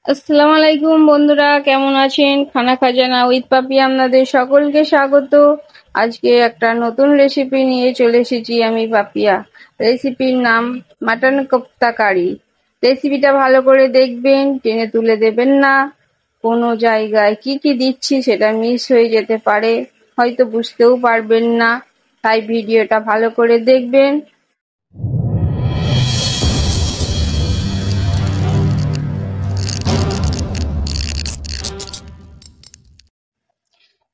আসসালামু আলাইকুম বন্ধুরা, কেমন আছেন? খানা খাজানা উইথ পাপি আপনাদের সকলকে স্বাগত। আজকে একটা নতুন রেসিপি নিয়ে চলে এসেছি আমি পাপিয়া। রেসিপির নাম মাটন কোপ্তা কারি। রেসিপিটা ভালো করে দেখবেন, টেনে তুলে দেবেন না। কোনো জায়গায় কি কি দিচ্ছি সেটা মিস হয়ে যেতে পারে, হয়তো বুঝতেও পারবেন না, তাই ভিডিওটা ভালো করে দেখবেন।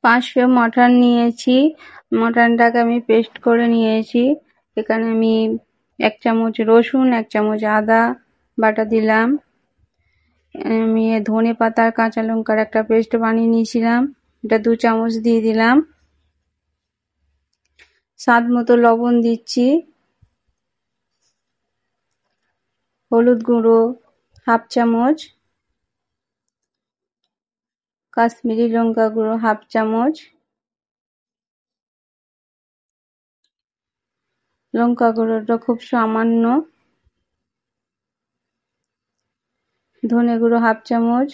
500 মটন নিয়েছি। মটনটাকে আমি পেস্ট করে নিয়েছি। এখানে আমি 1 চামচ রসুন, 1 চামচ আদা বাটা দিলাম। আমি ধনে পাতা আর কাঁচা লঙ্কার একটা পেস্ট বানিয়ে নিয়েছিলাম, এটা 2 চামচ দিয়ে দিলাম। স্বাদ মতো লবণ দিচ্ছি। হলুদ গুঁড়ো 1/2 চামচ, কাশ্মীরি লঙ্কা গুঁড়ো 1/2 চামচ, লঙ্কা গুঁড়োটা খুব সামান্য, ধনে গুঁড়ো 1/2 চামচ,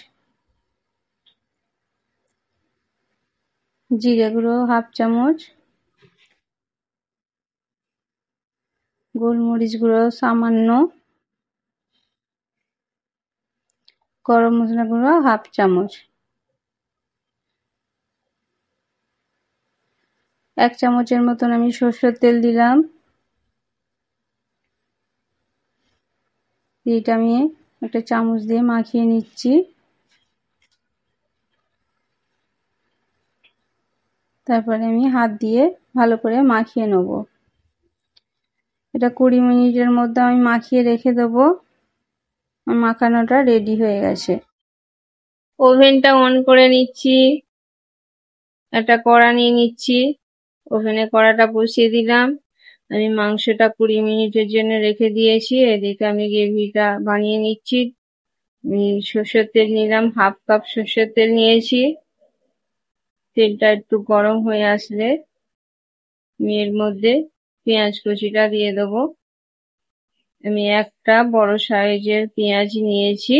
জিরে গুঁড়ো 1/2 চামচ, গোলমরিচ গুঁড়ো সামান্য, গরম মশলা গুঁড়ো 1/2 চামচ, 1 চামচের মতন আমি সরষের তেল দিলাম। এটা আমি একটা চামচ দিয়ে মাখিয়ে নিচ্ছি। তারপরে আমি হাত দিয়ে ভালো করে মাখিয়ে নেব। এটা 20 মিনিটের মধ্যে আমি মাখিয়ে রেখে দেবো। মাখানোটা রেডি হয়ে গেছে। ওভেনটা অন করে নিচ্ছি। একটা কড়া নিয়ে নিচ্ছি, ওভেনে কড়াটা বসিয়ে দিলাম। আমি মাংসটা 20 মিনিটের জন্য রেখে দিয়েছি। এদিকে আমি গ্রেভিটা বানিয়ে নিচ্ছি। সর্ষের তেল নিলাম, 1/2 কাপ সর্ষের তেল নিয়েছি। তেলটা একটু গরম হয়ে আসলে আমি এর মধ্যে পেঁয়াজ কুচিটা দিয়ে দেবো। আমি একটা বড় সাইজের পেঁয়াজ নিয়েছি,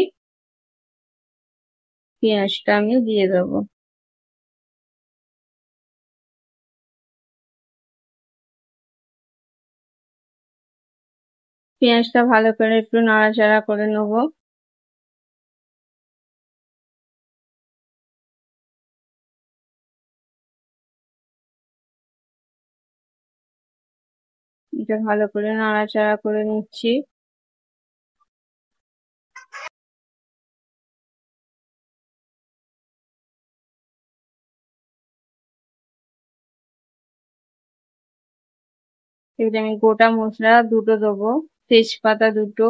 পেঁয়াজটা আমি দিয়ে দেবো। পেঁয়াজটা ভালো করে একটু নাড়াচাড়া করে নেবো। এটা ভালো করে নাড়াচাড়া করে নিচ্ছি। এখানে আমি গোটা মশলা দুটো দেবো, তেজপাতা দুটো,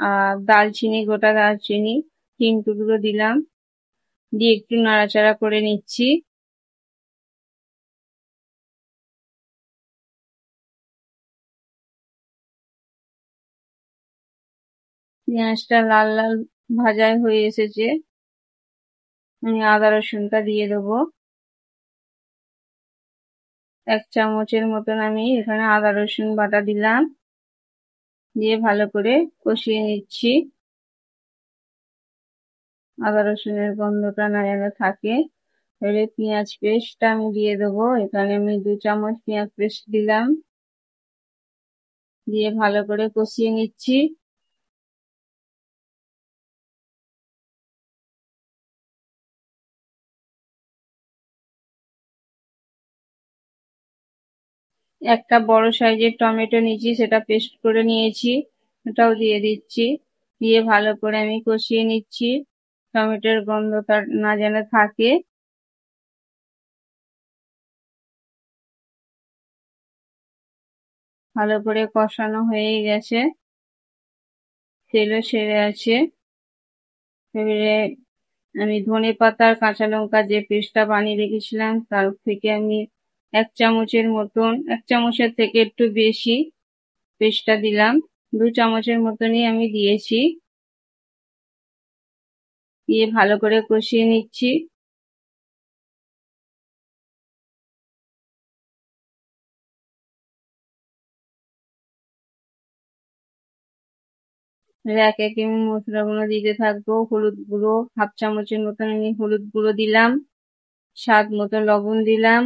আর দালচিনি, গোটা দালচিনি 3 টুকরো দিলাম। দিয়ে একটু নাড়াচাড়া করে নিচ্ছি। পেঁয়াজটা লাল লাল ভাজাই হয়ে এসেছে। আমি আদা রসুনটা দিয়ে দেবো। 1 চামচের মতন আমি এখানে আদা রসুন বাটা দিলাম। দিয়ে ভালো করে কষিয়ে নিচ্ছি। আদা রসুনের গন্ধটা না যেন থাকে। এবারে পেঁয়াজ পেস্টটা আমি দিয়ে দেবো। এখানে আমি 2 চামচ পেঁয়াজ পেস্ট দিলাম। দিয়ে ভালো করে কষিয়ে নিচ্ছি। একটা বড় সাইজের টমেটো নিয়েছি, সেটা পেস্ট করে নিয়েছি, ওটাও দিয়ে দিচ্ছি। দিয়ে ভালো করে আমি কষিয়ে নিচ্ছি, টমেটোর গন্ধটা না যেন থাকে। ভালো করে কষানো হয়ে গেছে, তেলও ছেড়ে আছে। এবারে আমি ধনে পাতা আর কাঁচা লঙ্কা যে পেস্টটা বানিয়ে রেখেছিলাম তার থেকে আমি 1 চামচের মতন, 1 চামচের থেকে একটু বেশি পেস্টটা দিলাম। 2 চামচের মতনই আমি দিয়েছি। দিয়ে ভালো করে কষিয়ে নিচ্ছি। এক এক আমি মশলাগুলো দিতে থাকবো। হলুদ গুঁড়ো 1/2 চামচের মতন আমি হলুদ গুঁড়ো দিলাম, স্বাদ মতো লবণ দিলাম,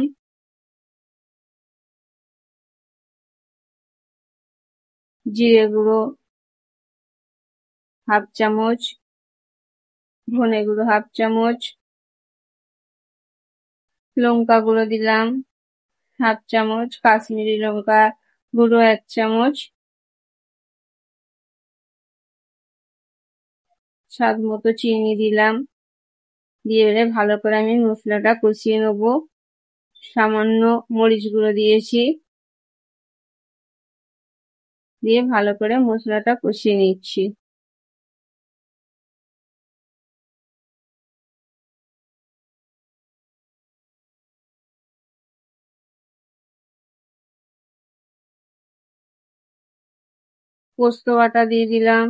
জিরে গুঁড়ো 1/2 চামচ, ধনে গুঁড়ো 1/2 চামচ, লঙ্কা গুঁড়ো দিলাম 1/2 চামচ, কাশ্মীরি লঙ্কা গুঁড়ো 1 চামচ, স্বাদ মতো চিনি দিলাম। দিয়ে এবারে ভালো করে আমি মশলাটা কষিয়ে নেবো। সামান্য মরিচ গুঁড়ো দিয়েছি, দিয়ে ভালো করে মশলাটা কষিয়ে নিচ্ছি। পোস্ত বাটা দিয়ে দিলাম,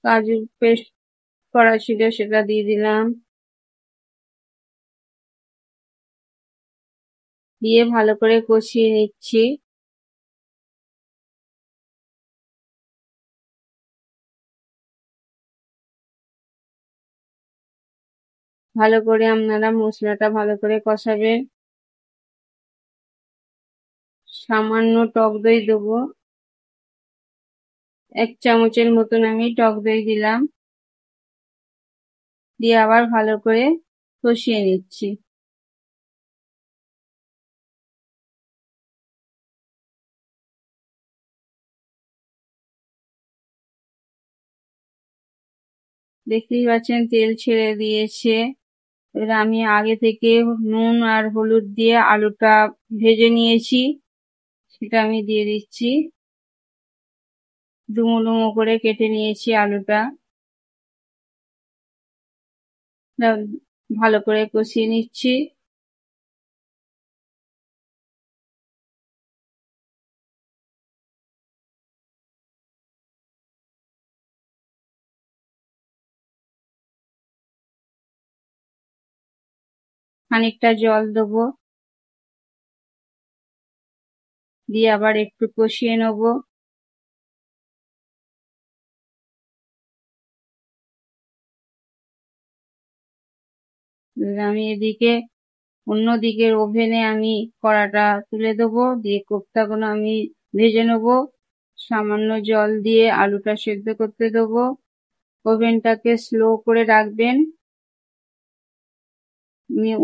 কাজু পেস্ট করা ছিল সেটা দিয়ে দিলাম, দিয়ে ভালো করে কষিয়ে নিচ্ছি। ভালো করে আপনারা মশলাটা ভালো করে কষাবেন। সামান্য টক দই দেবো, 1 চামচের মতন আমি টক দই দিলাম, দিয়ে আবার ভালো করে কষিয়ে নিচ্ছি। দেখতেই পাচ্ছেন তেল ছেড়ে দিয়েছে। এবার আমি আগে থেকে নুন আর হলুদ দিয়ে আলুটা ভেজে নিয়েছি, সেটা আমি দিয়ে দিচ্ছি। ডুমো ডুমো করে কেটে নিয়েছি আলুটা। ভালো করে কষিয়ে নিচ্ছি। খানিকটা জল দেবো, দিয়ে আবার একটু কষিয়ে নেবো। আমি এদিকে অন্য দিকের ওভেনে আমি কড়াটা তুলে দেবো, দিয়ে কোপ্তাগুলো আমি ভেজে নেবো। সামান্য জল দিয়ে আলুটা সেদ্ধ করতে দেবো। ওভেনটাকে স্লো করে রাখবেন।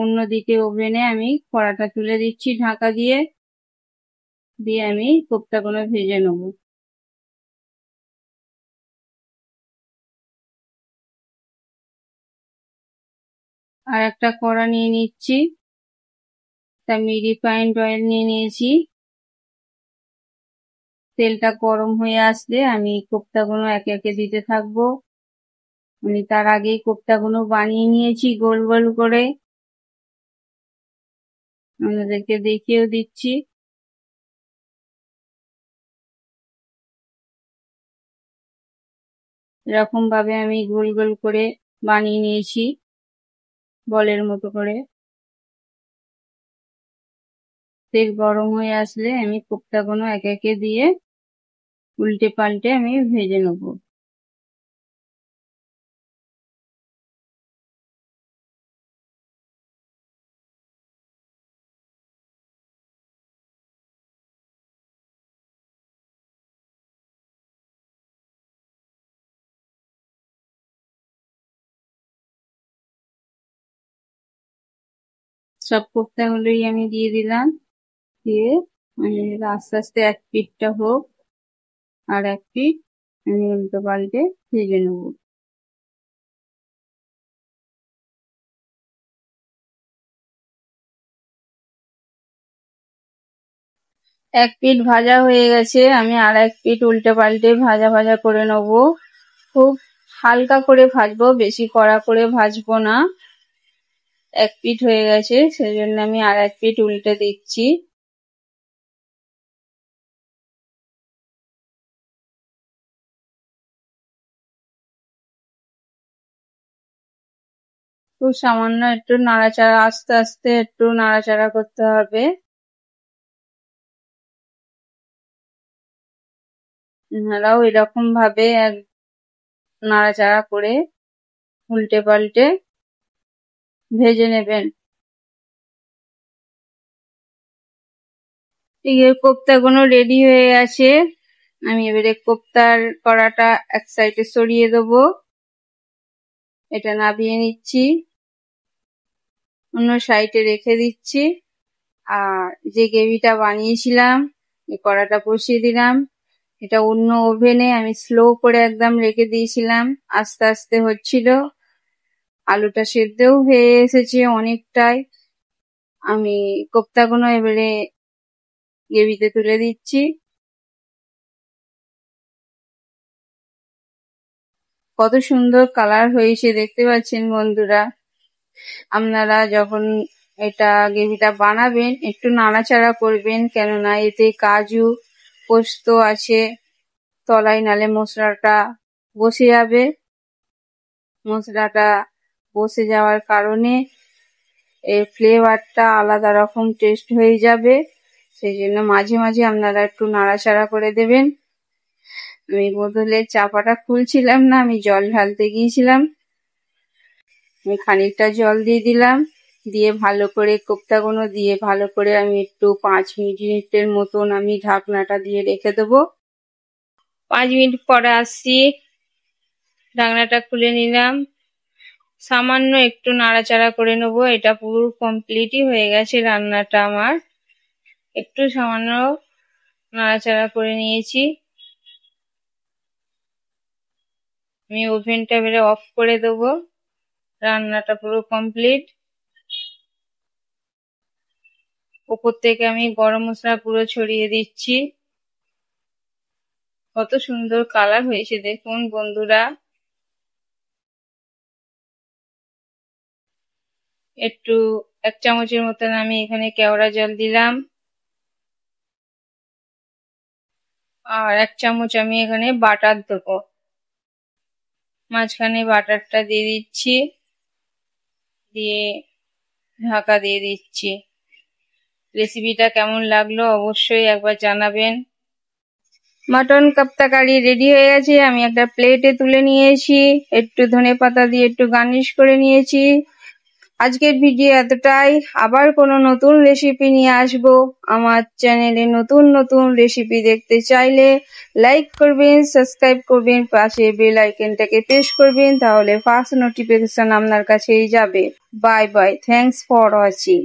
অন্যদিকে ওভেনে আমি কড়াটা তুলে দিচ্ছি ঢাকা দিয়ে, দিয়ে আমি কোপ্তাগুলো ভেজে নেবো। আর একটা কড়া নিয়ে নিচ্ছি, তা আমি রিফাইন্ড অয়েল নিয়ে নিয়েছি। তেলটা গরম হয়ে আসলে আমি কোপ্তাগুলো একে একে দিতে থাকবো। আমি তার আগেই কোপ্তাগুলো বানিয়ে নিয়েছি গোল গোল করে, আপনাদেরকে দেখিয়েও দিচ্ছি। এরকম ভাবে আমি গোল গোল করে বানিয়ে নিয়েছি বলের মতো করে। তেল গরম হয়ে আসলে আমি কোপ্তাগুলো একে একে দিয়ে উল্টে পাল্টে আমি ভেজে নেবো। সব কোপ্তাগুলোই আমি দিয়ে দিলাম, দিয়ে আস্তে আস্তে এক পিঠটা হোক, আর এক পিঠ আমি উল্টো পাল্টে ভেজে নেবো। এক পিঠ ভাজা হয়ে গেছে, আমি আর এক পিঠ উল্টে পাল্টে ভাজা ভাজা করে নেবো। খুব হালকা করে ভাজবো, বেশি কড়া করে ভাজবো না। এক পিঠ হয়ে গেছে, সেজন্য আমি আর এক পিঠ উল্টে দিচ্ছি। খুব সামান্য একটু নাড়াচাড়া, আস্তে আস্তে একটু নাড়াচাড়া করতে হবে। আপনারাও এরকম ভাবে নাড়াচাড়া করে উল্টে পাল্টে ভেজে নেবেন। এর কোপ্তাগুলো রেডি হয়ে গেছে। আমি এবারে কোপ্তার কড়াটা এক সাইডে সরিয়ে দেবো। এটা নামিয়ে নিচ্ছি, অন্য সাইডে রেখে দিচ্ছি। আর যে গ্রেভিটা বানিয়েছিলাম এই কড়াটা বসিয়ে দিলাম। এটা অন্য ওভেনে আমি স্লো করে একদম রেখে দিয়েছিলাম, আস্তে আস্তে হচ্ছিল। আলুটা সেদ্ধও হয়ে এসেছে অনেকটাই। আমি কোপ্তাগুলো এবারে গ্রেভিতে তুলে দিচ্ছি। কত সুন্দর কালার হয়েছে দেখতে পাচ্ছেন বন্ধুরা। আপনারা যখন এটা গ্রেভিটা বানাবেন একটু নাড়াচাড়া করবেন, কেননা এতে কাজু পোস্ত আছে তলায়, নালে মশলাটা বসে যাবে। মশলাটা বসে যাওয়ার কারণে এর ফ্লেভারটা আলাদা রকম টেস্ট হয়ে যাবে। সেই জন্য মাঝে মাঝে আপনারা একটু নাড়াচাড়া করে দেবেন। আমি বোতলের চাপাটা খুলছিলাম না, আমি জল ঢালতে গিয়েছিলাম। আমি খানিকটা জল দিয়ে দিলাম, দিয়ে ভালো করে কোপ্তাগুলো দিয়ে ভালো করে আমি একটু 5 মিনিটের মতন আমি ঢাকনাটা দিয়ে রেখে দেবো। 5 মিনিট পরে আসছি, ঢাকনাটা খুলে নিলাম। সামান্য একটু নাড়াচাড়া করে নেবো। এটা পুরো কমপ্লিটই হয়ে গেছে রান্নাটা আমার। একটু সামান্য নাড়াচাড়া করে নিয়েছি। আমি ওভেনটা এবারে অফ করে দেবো। রান্নাটা পুরো কমপ্লিট। উপর থেকে আমি গরম মশলা পুরো ছড়িয়ে দিচ্ছি। কত সুন্দর কালার হয়েছে দেখুন বন্ধুরা। একটু 1 চামচের মতন আমি এখানে কেওড়া জল দিলাম, আর 1 চামচ আমি এখানে বাটার দেবো। মাঝখানে বাটারটা দিয়ে দিচ্ছি, দিয়ে ঢাকা দিয়ে দিচ্ছি। রেসিপিটা কেমন লাগলো অবশ্যই একবার জানাবেন। মটন কোপ্তা কারি রেডি হয়ে গেছে। আমি একটা প্লেটে তুলে নিয়েছি, একটু ধনেপাতা দিয়ে একটু গার্নিশ করে নিয়েছি। আজকের ভিডিও এতটাই। আবার কোনো নতুন রেসিপি নিয়ে আসবো। আমার চ্যানেলে নতুন নতুন রেসিপি দেখতে চাইলে লাইক করবেন, সাবস্ক্রাইব করবেন, পাশে বেল আইকনটাকে প্রেস করবেন, তাহলে ফার্স্ট নোটিফিকেশন আপনার কাছেই যাবে। Bye bye, thanks for watching.